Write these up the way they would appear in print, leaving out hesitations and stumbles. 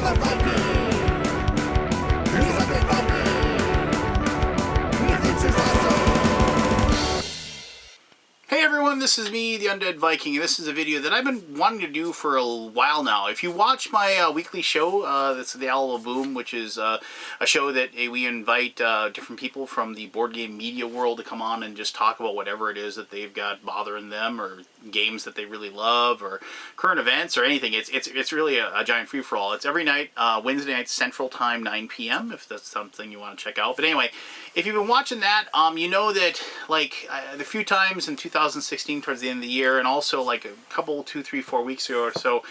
Hey everyone, this is me, the Undead Viking, and this is a video that I've been wanting to do for a while now. If you watch my weekly show, that's the Owl of Boom, which is a show that we invite different people from the board game media world to come on and just talk about whatever it is that they've got bothering them, or games that they really love, or current events, or anything. It's really a giant free-for-all. It's every night, Wednesday night Central Time, 9 p.m., if that's something you want to check out. But anyway, if you've been watching that, you know that, like, the few times in 2016 towards the end of the year, and also like a couple, 2, 3, 4 weeks ago or so,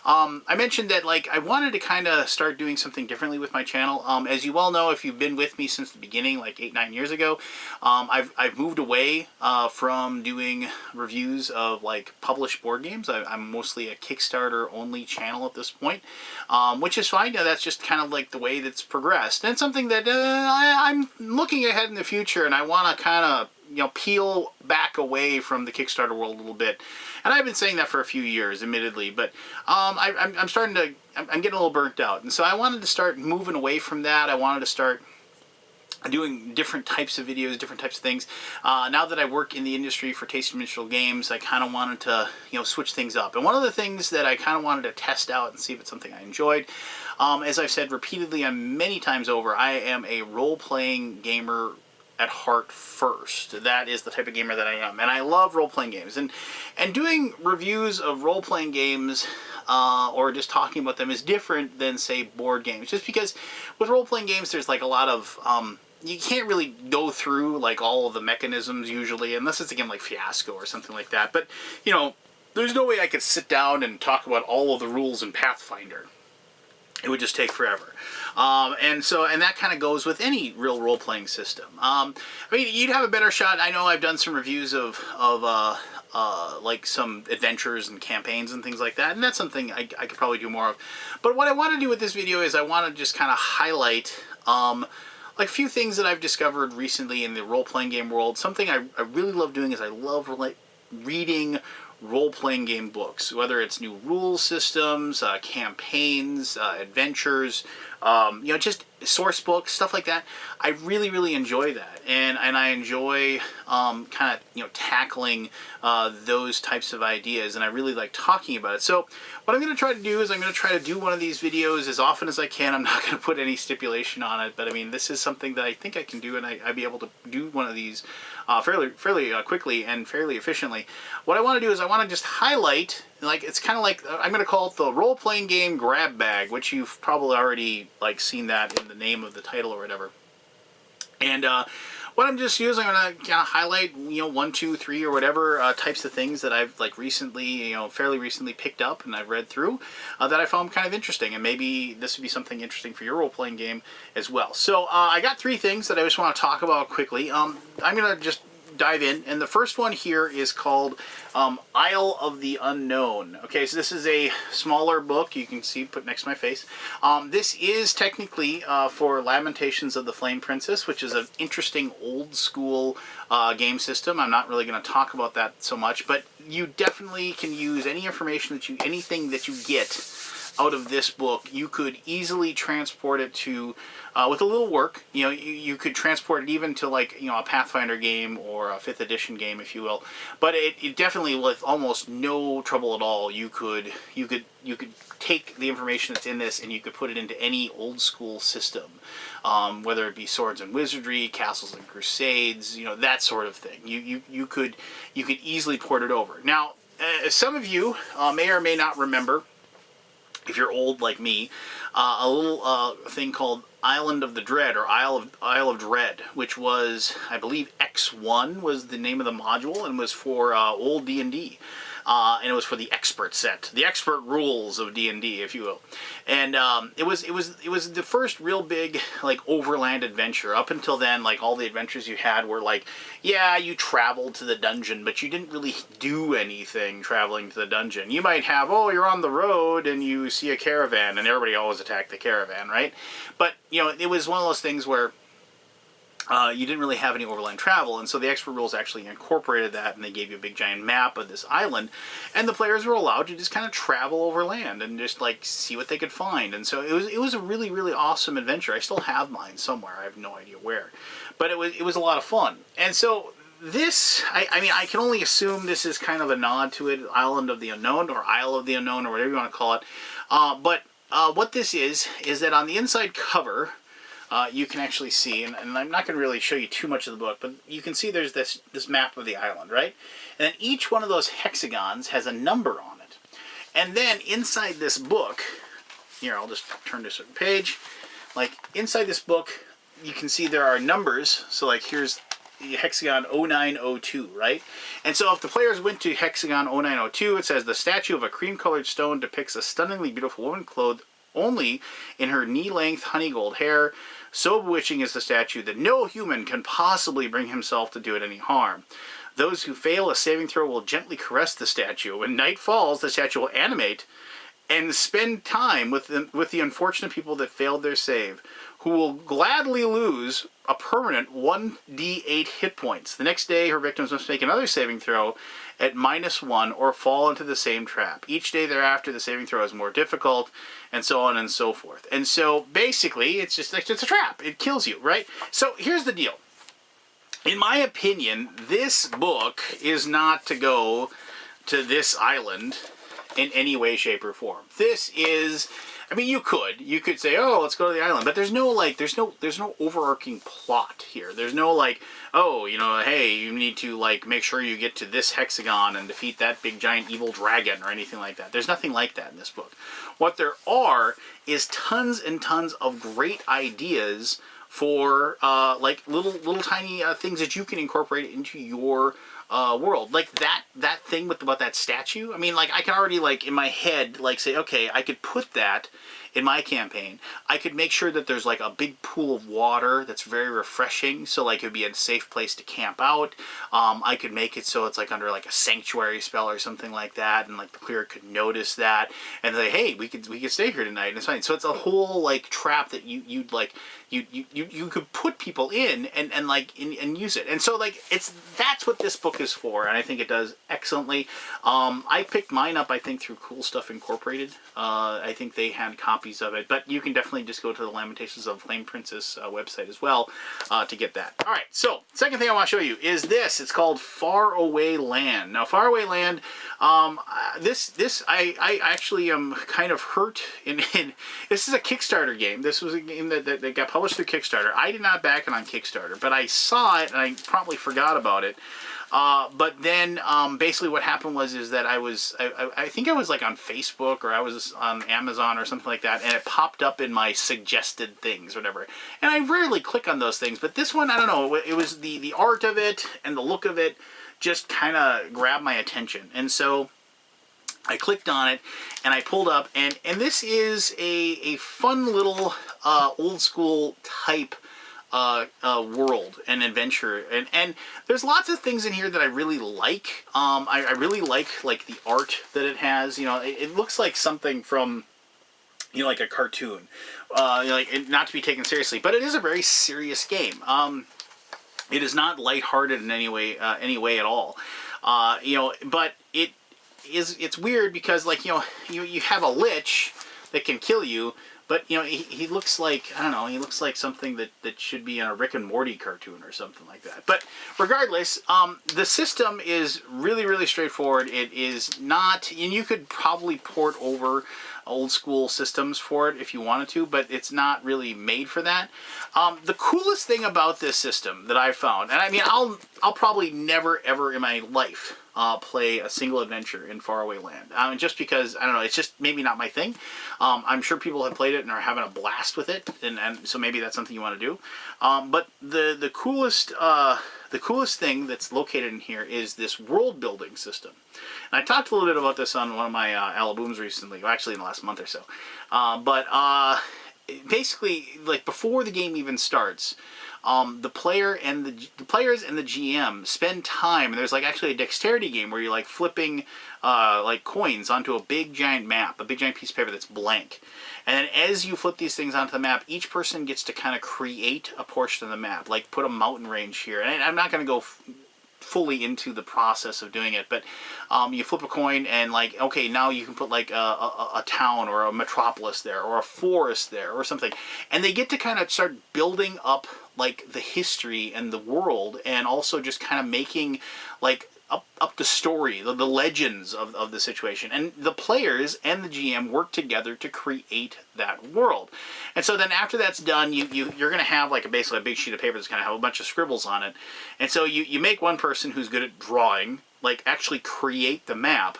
I mentioned that, like, I wanted to kind of start doing something differently with my channel. As you well know, if you've been with me since the beginning, like 8, 9 years ago, I've moved away from doing reviews of, like, published board games. I'm mostly a Kickstarter only channel at this point, which is fine. That's just kind of like the way that's progressed, and it's something that I'm looking ahead in the future, and I want to kind of, you know, peel back away from the Kickstarter world a little bit. And I've been saying that for a few years, admittedly, but I'm starting to, I'm getting a little burnt out, and so I wanted to start moving away from that. I wanted to start doing different types of videos, different types of things. Now that I work in the industry for Taste of Minstrel Games, I kind of wanted to, you know, switch things up. And one of the things that I kind of wanted to test out and see if it's something I enjoyed, as I've said repeatedly and many times over, I am a role-playing gamer at heart first. That is the type of gamer that I am, and I love role-playing games. And doing reviews of role-playing games or just talking about them is different than, say, board games. Just because with role-playing games, there's like a lot of you can't really go through like all of the mechanisms usually, unless it's a game like Fiasco or something like that. But you know, there's no way I could sit down and talk about all of the rules in Pathfinder. It would just take forever. And that kind of goes with any real role-playing system. I mean, you'd have a better shot. I know I've done some reviews of like some adventures and campaigns and things like that, and that's something I could probably do more of. But what I want to do with this video is I want to just kind of highlight like a few things that I've discovered recently in the role-playing game world. Something I really love doing is I love reading role-playing game books, whether it's new rule systems, campaigns, adventures, you know, just source books, stuff like that. I really, really enjoy that, and I enjoy kind of, you know, tackling those types of ideas, and I really like talking about it. So what I'm going to try to do is I'm going to try to do one of these videos as often as I can. I'm not going to put any stipulation on it, but I mean, this is something that I think I can do, and I'd be able to do one of these fairly quickly and fairly efficiently. What I want to do is I want to just highlight, like, it's kind of like, I'm going to call it the role-playing game grab bag, which you've probably already, like, seen that in the name of the title or whatever. And what I'm just using, I'm going to kind of highlight, you know, 1, 2, 3 or whatever types of things that I've, like, recently, you know, fairly recently picked up and I've read through that I found kind of interesting, and maybe this would be something interesting for your role-playing game as well. So I got 3 things that I just want to talk about quickly. I'm going to just dive in, and the first one here is called Isle of the Unknown. Okay, so this is a smaller book, you can see put next to my face. This is technically for Lamentations of the Flame Princess, which is an interesting old school game system. I'm not really going to talk about that so much, but you definitely can use any information that anything that you get out of this book. You could easily transport it to, with a little work, you know, you could transport it even to, like, you know, a Pathfinder game or a 5th edition game, if you will. But it definitely, with almost no trouble at all, you could take the information that's in this and you could put it into any old school system, whether it be Swords and Wizardry, Castles and Crusades, you know, that sort of thing. You could easily port it over. Now, some of you may or may not remember, if you're old like me, a little thing called Island of the Dread, or Isle of Dread, which was, I believe, X1 was the name of the module, and was for old D&D. And it was for the expert set, the expert rules of D&D, if you will. And it was the first real big, like, overland adventure. Up until then, like, all the adventures you had were like, yeah, you traveled to the dungeon, but you didn't really do anything traveling to the dungeon. You might have, oh, you're on the road and you see a caravan, and everybody always attacked the caravan, right? But, you know, it was one of those things where you didn't really have any overland travel, and so the expert rules actually incorporated that, and they gave you a big giant map of this island, and the players were allowed to just kind of travel over land and just like see what they could find. And so it was a really, really awesome adventure. I still have mine somewhere. I have no idea where, but it was a lot of fun. And so this, I mean, I can only assume this is kind of a nod to it, Island of the Unknown, or Isle of the Unknown, or whatever you want to call it. But what this is that on the inside cover, you can actually see, and I'm not going to really show you too much of the book, but you can see there's this map of the island, right? And then each one of those hexagons has a number on it. And then inside this book, here, I'll just turn to a certain page. Like, inside this book, you can see there are numbers. So, like, here's the hexagon 0902, right? And so if the players went to hexagon 0902, it says, the statue of a cream-colored stone depicts a stunningly beautiful woman clothed only in her knee-length honey-gold hair. So bewitching is the statue that no human can possibly bring himself to do it any harm. Those who fail a saving throw will gently caress the statue. When night falls, the statue will animate and spend time with the unfortunate people that failed their save, who will gladly lose a permanent 1d8 hit points. The next day, her victims must make another saving throw at -1 or fall into the same trap. Each day thereafter, the saving throw is more difficult, and so on and so forth. And so, basically, it's just like, it's a trap. It kills you, right? So, here's the deal. In my opinion, this book is not to go to this island in any way, shape, or form. This is, I mean, you could say, oh, let's go to the island, but there's no, like, there's no overarching plot here. There's no, like, oh, you know, hey, you need to, like, make sure you get to this hexagon and defeat that big giant evil dragon or anything like that. There's nothing like that in this book. What there are is tons and tons of great ideas for, like, little tiny things that you can incorporate into your world. Like that thing about that statue. I mean, like, I can already, like, in my head, like, say, okay, I could put that in my campaign. I could make sure that there's, like, a big pool of water that's very refreshing, so, like, it would be a safe place to camp out. I could make it so it's, like, under, like, a sanctuary spell or something like that, and, like, the player could notice that, and say, hey, we could stay here tonight, and it's fine. So it's a whole, like, trap that you could put people in and use it. And so, like, that's what this book is for, and I think it does excellently. I picked mine up, I think, through Cool Stuff Incorporated. I think they had copies of it, but you can definitely just go to the Lamentations of Flame Princess website as well to get that. All right, so second thing I want to show you is this. It's called Faraway Land. Now, Faraway Land, I actually am kind of hurt in this is a Kickstarter game. This was a game that got published through Kickstarter. I did not back it on Kickstarter, but I saw it and I promptly forgot about it. But then basically what happened is that I think I was, like, on Facebook, or I was on Amazon or something like that, and it popped up in my suggested things, whatever. And I rarely click on those things, but this one, I don't know, it was the art of it and the look of it just kind of grabbed my attention. And so I clicked on it and I pulled up, and this is a fun little old school type world and adventure, and there's lots of things in here that I really like. I really like the art that it has. You know, it looks like something from, you know, like a cartoon, like, not to be taken seriously, but it is a very serious game. It is not lighthearted in any way at all. You know, but it's weird because, like, you know, you have a lich that can kill you. But, you know, he looks like, I don't know, he looks like something that should be in a Rick and Morty cartoon or something like that. But regardless, the system is really, really straightforward. It is not, and you could probably port over old school systems for it if you wanted to, but it's not really made for that. The coolest thing about this system that I've found, and I mean, I'll probably never, ever in my life play a single adventure in Faraway Land. Just because, I don't know, it's just maybe not my thing. I'm sure people have played it and are having a blast with it, and so maybe that's something you want to do. But the coolest thing that's located in here is this world building system. And I talked a little bit about this on one of my Alabooms recently, well, actually in the last month or so. But basically, like, before the game even starts, the players and the GM spend time, and there's like actually a dexterity game where you're like flipping like coins onto a big giant map, a big giant piece of paper that's blank. And then as you flip these things onto the map, each person gets to kind of create a portion of the map, like put a mountain range here. And I'm not going to go fully into the process of doing it, but you flip a coin and like, okay, now you can put like a town or a metropolis there or a forest there or something. And they get to kind of start building up like the history and the world, and also just kind of making like up the story, the legends of the situation. And the players and the GM work together to create that world. And so then after that's done, you're going to have like basically a big sheet of paper that's going to have a bunch of scribbles on it. And so you make one person who's good at drawing, like actually create the map.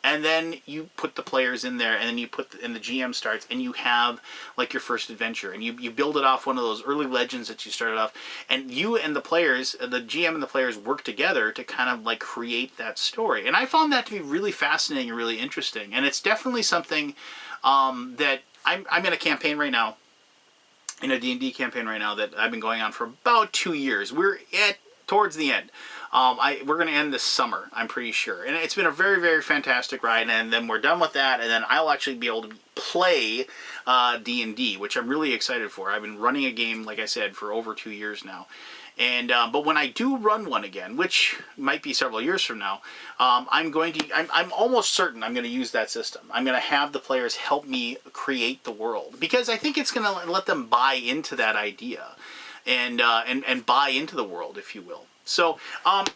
And then you put the players in there, and then you put and the GM starts, and you have like your first adventure, and you build it off one of those early legends that you started off, and you and the players, the GM and the players work together to kind of like create that story. And I found that to be really fascinating and really interesting, and it's definitely something that I'm in a campaign right now, in a D&D campaign right now that I've been going on for about 2 years. We're towards the end. We're going to end this summer, I'm pretty sure. And it's been a very, very fantastic ride. And then we're done with that. And then I'll actually be able to play D&D, which I'm really excited for. I've been running a game, like I said, for over 2 years now. And but when I do run one again, which might be several years from now, I'm almost certain I'm going to use that system. I'm going to have the players help me create the world, because I think it's going to let them buy into that idea and buy into the world, if you will. So,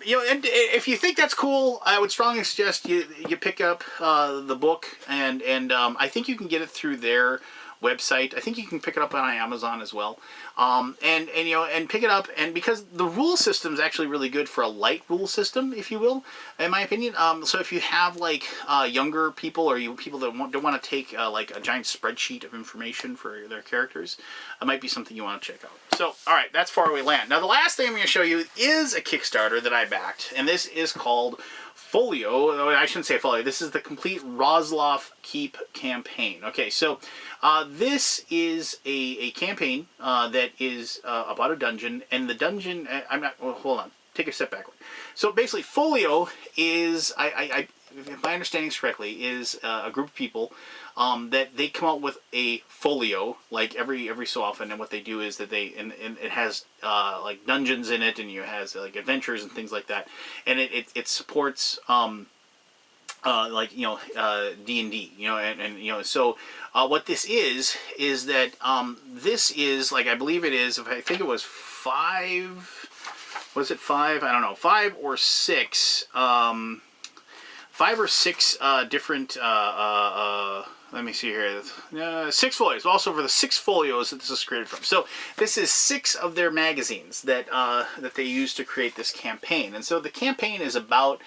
you know, and if you think that's cool, I would strongly suggest you pick up the book, and I think you can get it through their website. I think you can pick it up on Amazon as well, and you know, and pick it up. And because the rule system is actually really good for a light rule system, if you will, in my opinion. So if you have like younger people, or people that don't want to take like a giant spreadsheet of information for their characters, it might be something you want to check out. So, all right, that's Faraway Land. Now, the last thing I'm going to show you is a Kickstarter that I backed, and this is called Folio. I shouldn't say Folio. This is the complete Roslof Keep campaign. Okay, so this is a campaign that is about a dungeon, and the dungeon. I'm not. Well, hold on. Take a step backward. So basically, Folio is, if my understanding is correctly, is a group of people that they come out with a folio like every so often, and what they do is that and it has like dungeons in it, and it has like adventures and things like that, and it supports like, you know, D&D, you know, and you know, so what this is that this is, like, I believe it is, if I think it was 5, was it 5? I don't know, 5 or 6 different let me see here. 6 folios. Also for the 6 folios that this is created from. So this is 6 of their magazines that that they use to create this campaign. And so the campaign is about.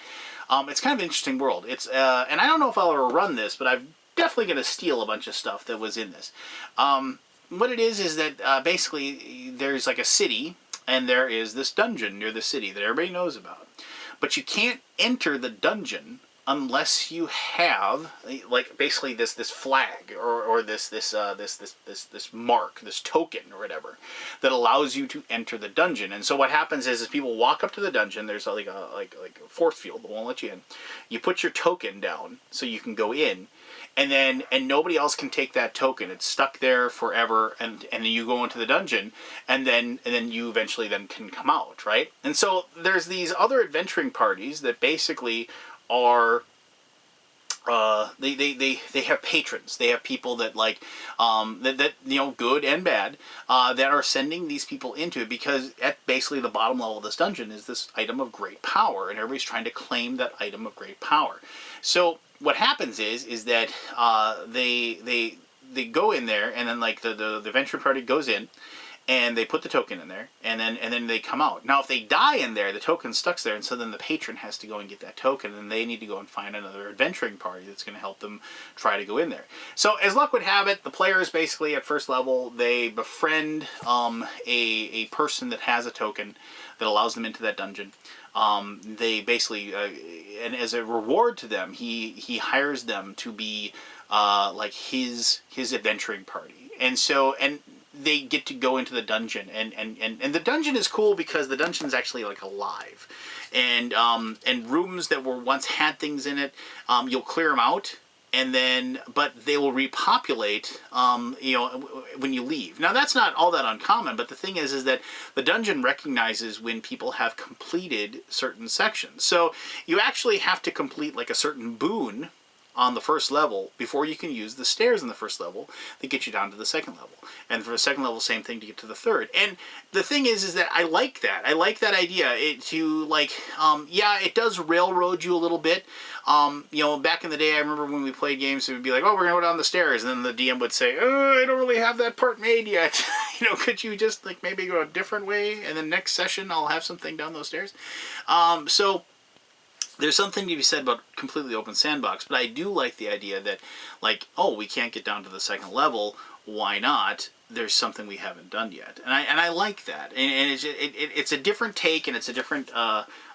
It's kind of an interesting world. It's and I don't know if I'll ever run this, but I'm definitely going to steal a bunch of stuff that was in this. What it is that basically there's like a city, and there is this dungeon near the city that everybody knows about, but you can't enter the dungeon unless you have like basically this flag or this mark, this token or whatever, that allows you to enter the dungeon. And so what happens is people walk up to the dungeon. There's like a force field that won't let you in. You put your token down so you can go in, and nobody else can take that token. It's stuck there forever, and you go into the dungeon, and then you eventually then can come out, right? And so there's these other adventuring parties that basically are they have patrons. They have people that like that you know, good and bad, that are sending these people into it, because at basically the bottom level of this dungeon is this item of great power, and everybody's trying to claim that item of great power. So what happens is that they go in there, and then like the adventure party goes in, and they put the token in there, and then they come out. Now, if they die in there, the token's stuck there, and so then the patron has to go and get that token, and they need to go and find another adventuring party that's going to help them try to go in there. So, as luck would have it, the players basically at first level, they befriend a person that has a token that allows them into that dungeon. They basically, and as a reward to them, he hires them to be like his adventuring party, and so they get to go into the dungeon, and the dungeon is cool because the dungeon is actually like alive, and rooms that were once had things in it, you'll clear them out, and then but they will repopulate when you leave. Now that's not all that uncommon, but the thing is that the dungeon recognizes when people have completed certain sections. So you actually have to complete like a certain boon on the first level before you can use the stairs in the first level that get you down to the second level. And for the second level, same thing to get to the third. And the thing is that I like that. I like that idea. Yeah, it does railroad you a little bit. Back in the day, I remember when we played games, it would be like, oh, we're going to go down the stairs. And then the DM would say, oh, I don't really have that part made yet. Could you just like maybe go a different way? And then next session, I'll have something down those stairs. So there's something to be said about completely open sandbox, but I do like the idea that, like, oh, we can't get down to the second level. Why not? There's something we haven't done yet, and I like that. And it's a different take, and it's a different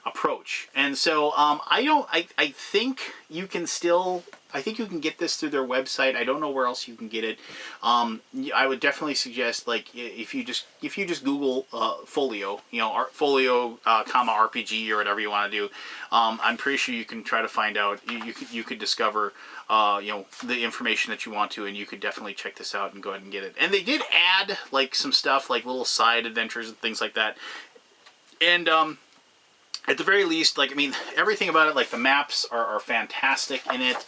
approach. And so I think you can still. I think you can get this through their website. I don't know where else you can get it. I would definitely suggest, like, if you just Google Folio, Folio, RPG or whatever you want to do. I'm pretty sure you can try to find out. You could discover the information that you want to, and you could definitely check this out and go ahead and get it. And they did add like some stuff, like little side adventures and things like that. And at the very least, like, I mean, everything about it, like the maps are fantastic in it.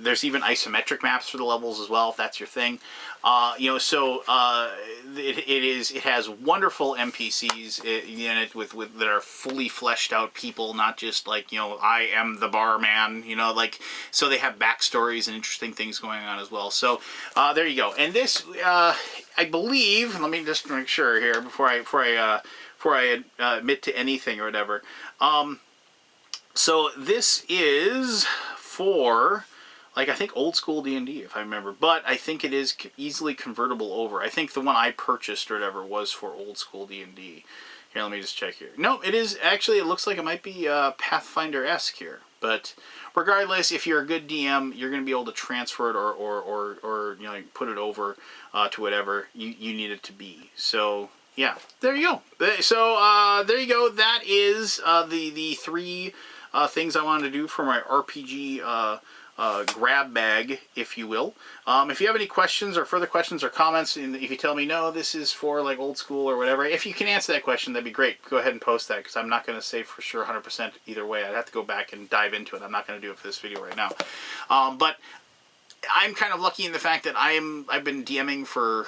There's even isometric maps for the levels as well, if that's your thing. It has wonderful NPCs in it with that are fully fleshed out people, not just like, I am the barman, so they have backstories and interesting things going on as well. So there you go. And this, I believe, let me just make sure here before I admit to anything or whatever. So this is for, like, I think old school D&D, if I remember, but I think it is easily convertible over. I think the one I purchased or whatever was for old school D&D. Here, let me just check here. No, it is actually, it looks like it might be Pathfinder-esque here. But regardless, if you're a good DM, you're going to be able to transfer it or put it over to whatever you need it to be. So yeah, there you go. So there you go. That is the three things I wanted to do for my RPG grab bag, if you will. If you have any questions or further questions or comments, and if you tell me, no, this is for like old school or whatever, if you can answer that question, that'd be great. Go ahead and post that, because I'm not going to say for sure 100% either way. I'd have to go back and dive into it. I'm not going to do it for this video right now. But I'm kind of lucky in the fact that I've been DMing for,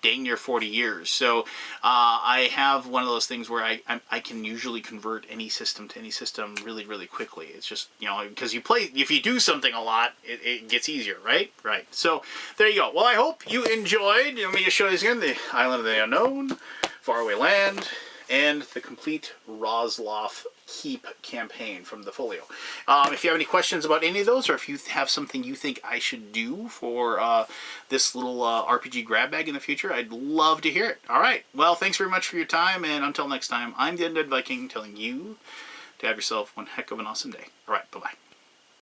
dang near 40 years. So I have one of those things where I can usually convert any system to any system really, really quickly. It's just, because if you do something a lot, it gets easier, right? Right. So there you go. Well, I hope you enjoyed. Let me just show you again, the Island of the Unknown, Faraway Land, and the complete Roslof Keep campaign from the Folio. If you have any questions about any of those, or if you have something you think I should do for this little RPG grab bag in the future, I'd love to hear it. All right. Well, thanks very much for your time, and until next time, I'm the Undead Viking telling you to have yourself one heck of an awesome day. All right. Bye-bye.